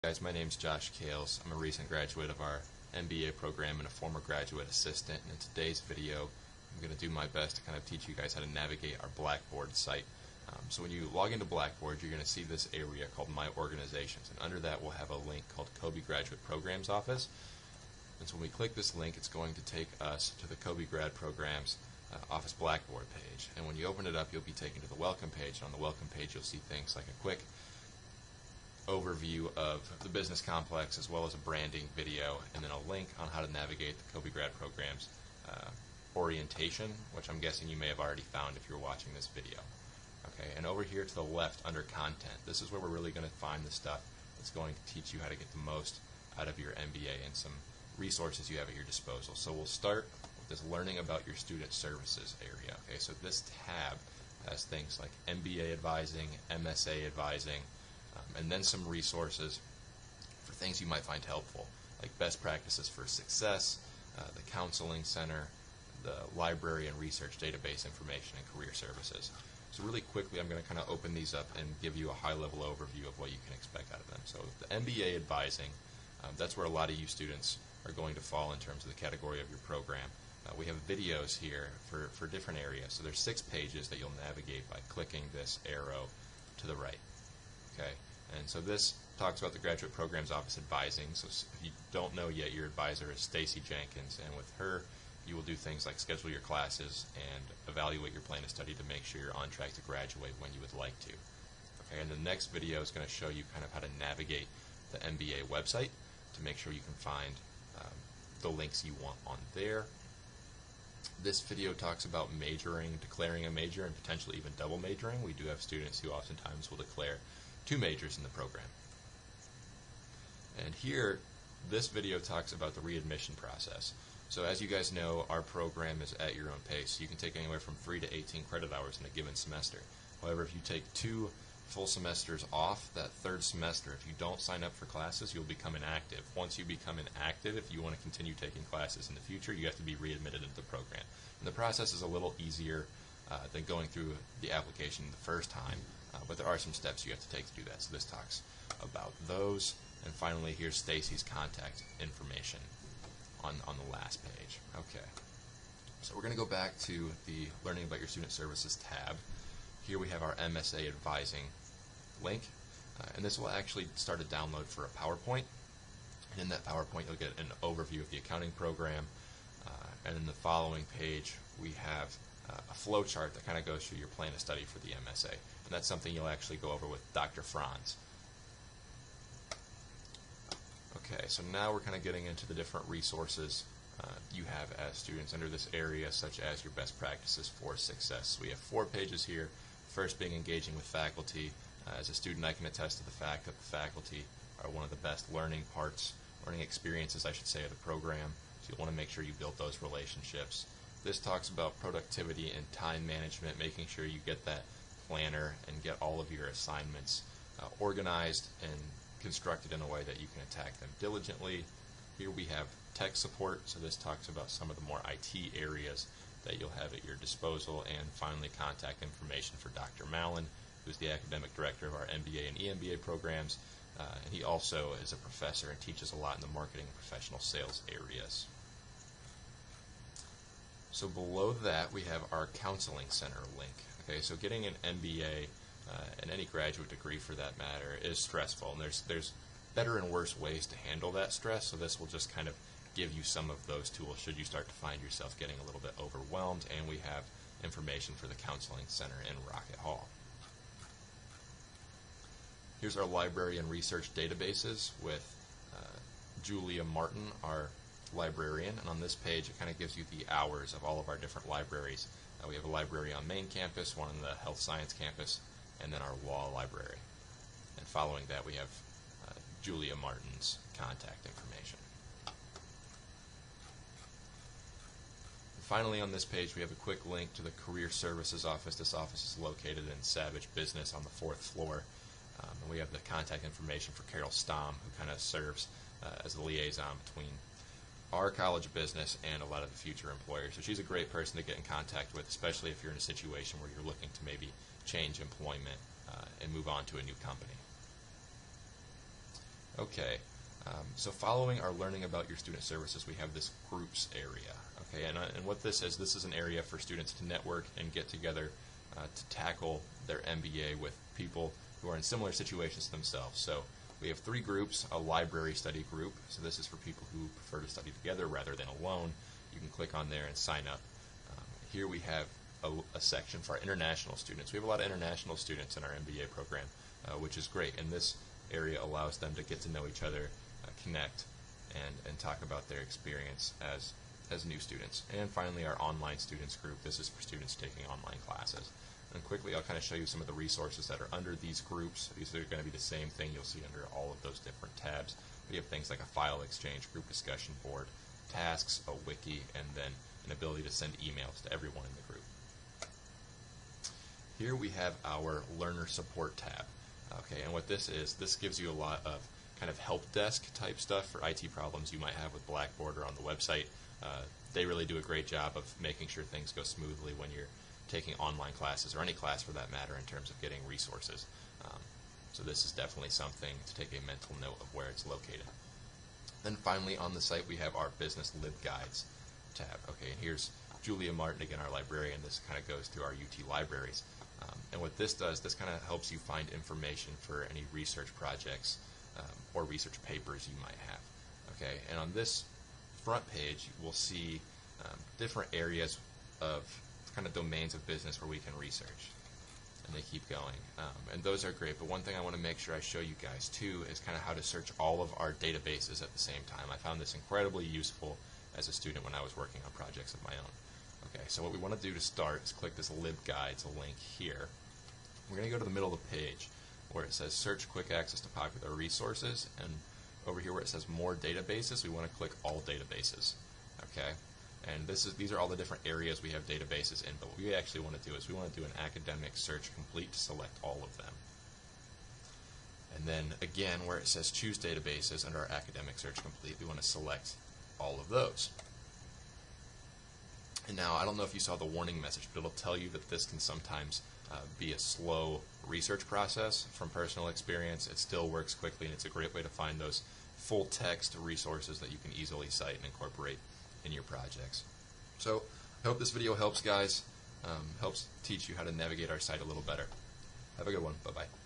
Guys, my name's Josh Kales. I'm a recent graduate of our MBA program and a former graduate assistant. And in today's video, I'm going to do my best to kind of teach you guys how to navigate our Blackboard site. So when you log into Blackboard, you're going to see this area called My Organizations. And under that, we'll have a link called COBI Graduate Programs Office. And so when we click this link, it's going to take us to the COBI Grad Programs Office Blackboard page. And when you open it up, you'll be taken to the Welcome page. And on the Welcome page, you'll see things like a quick overview of the business complex as well as a branding video, and then a link on how to navigate the COBI Grad Programs orientation, which I'm guessing you may have already found if you're watching this video. Okay, and over here to the left under Content, this is where we're really going to find the stuff that's going to teach you how to get the most out of your MBA and some resources you have at your disposal. So we'll start with this Learning About Your Student Services area. Okay, so this tab has things like MBA advising, MSA advising, and then some resources for things you might find helpful, like best practices for success, the counseling center, the library and research database information, and career services. So really quickly, I'm going to kind of open these up and give you a high-level overview of what you can expect out of them. So the MBA advising, that's where a lot of you students are going to fall in terms of the category of your program. We have videos here for different areas. So there's 6 pages that you'll navigate by clicking this arrow to the right. Okay, and so this talks about the Graduate Programs Office advising. So if you don't know yet, your advisor is Stacy Jenkins, and with her, you will do things like schedule your classes and evaluate your plan of study to make sure you're on track to graduate when you would like to. Okay, and the next video is going to show you kind of how to navigate the MBA website to make sure you can find the links you want on there. This video talks about majoring, declaring a major, and potentially even double majoring. We do have students who oftentimes will declare 2 majors in the program. And here, this video talks about the readmission process. So as you guys know, our program is at your own pace. You can take anywhere from 3 to 18 credit hours in a given semester. However, if you take 2 full semesters off that 3rd semester, if you don't sign up for classes, you'll become inactive. Once you become inactive, if you want to continue taking classes in the future, you have to be readmitted into the program. And the process is a little easier than going through the application the first time, but there are some steps you have to take to do that. So this talks about those. And finally, here's Stacy's contact information on the last page. Okay, so we're going to go back to the Learning About Your Student Services tab. Here we have our MSA advising link, and this will actually start a download for a PowerPoint. And in that PowerPoint, you'll get an overview of the accounting program, and in the following page, we have a flow chart that kind of goes through your plan of study for the MSA, and that's something you'll actually go over with Dr. Franz. Okay, so now we're kind of getting into the different resources you have as students under this area, such as your best practices for success. We have 4 pages here. First being engaging with faculty. As a student, I can attest to the fact that the faculty are one of the best learning experiences, I should say, of the program. So you'll want to make sure you build those relationships. This talks about productivity and time management, making sure you get that planner and get all of your assignments organized and constructed in a way that you can attack them diligently. Here we have tech support, so this talks about some of the more IT areas that you'll have at your disposal. And finally, contact information for Dr. Mallon, who's the academic director of our MBA and EMBA programs, and he also is a professor and teaches a lot in the marketing and professional sales areas. So below that, we have our counseling center link. Okay, so getting an MBA and any graduate degree for that matter is stressful, and there's better and worse ways to handle that stress, so this will just kind of give you some of those tools should you start to find yourself getting a little bit overwhelmed. And we have information for the counseling center in Rocket Hall. Here's our library and research databases with Julia Martin, our librarian, and on this page it kind of gives you the hours of all of our different libraries. We have a library on main campus, one on the health science campus, and then our law library. And following that, we have Julia Martin's contact information. And finally, on this page, we have a quick link to the Career Services Office. This office is located in Savage Business on the 4th floor. And we have the contact information for Carol Stom, who kind of serves as the liaison between our College of Business and a lot of the future employers. So she's a great person to get in contact with, especially if you're in a situation where you're looking to maybe change employment and move on to a new company. Okay, so following our learning about your student services, we have this groups area. Okay, and what this is an area for students to network and get together to tackle their MBA with people who are in similar situations to themselves. So we have 3 groups: a library study group. So this is for people who prefer to study together rather than alone. You can click on there and sign up. Here we have a section for our international students. We have a lot of international students in our MBA program, which is great. And this area allows them to get to know each other, connect, and talk about their experience as new students. And finally, our online students group. This is for students taking online classes. And quickly, I'll kind of show you some of the resources that are under these groups. These are going to be the same thing you'll see under all of those different tabs. We have things like a file exchange, group discussion board, tasks, a wiki, and then an ability to send emails to everyone in the group. Here we have our learner support tab. Okay, and what this gives you a lot of kind of help desk type stuff for IT problems you might have with Blackboard or on the website. They really do a great job of making sure things go smoothly when you're taking online classes, or any class for that matter, in terms of getting resources. So this is definitely something to take a mental note of where it's located. Then finally on the site we have our business libguides tab. Okay, and here's Julia Martin again, our librarian. This kind of goes through our UT libraries. And what this does, this kind of helps you find information for any research projects or research papers you might have. Okay, and on this front page we'll see different areas of kind of domains of business where we can research, and they keep going, and those are great. But one thing I want to make sure I show you guys too is kind of how to search all of our databases at the same time. I found this incredibly useful as a student when I was working on projects of my own. Okay, so what we want to do to start is click this libguides link here. We're going to go to the middle of the page where it says search quick access to popular resources, and over here where it says more databases, we want to click all databases. Okay, and these are all the different areas we have databases in, but what we actually want to do is we want to do an academic search complete to select all of them. And then again, where it says choose databases under our academic search complete, we want to select all of those. And now, I don't know if you saw the warning message, but it'll tell you that this can sometimes be a slow research process. From personal experience, it still works quickly, and it's a great way to find those full text resources that you can easily cite and incorporate in your projects. So I hope this video helps, guys, helps teach you how to navigate our site a little better. Have a good one. Bye-bye.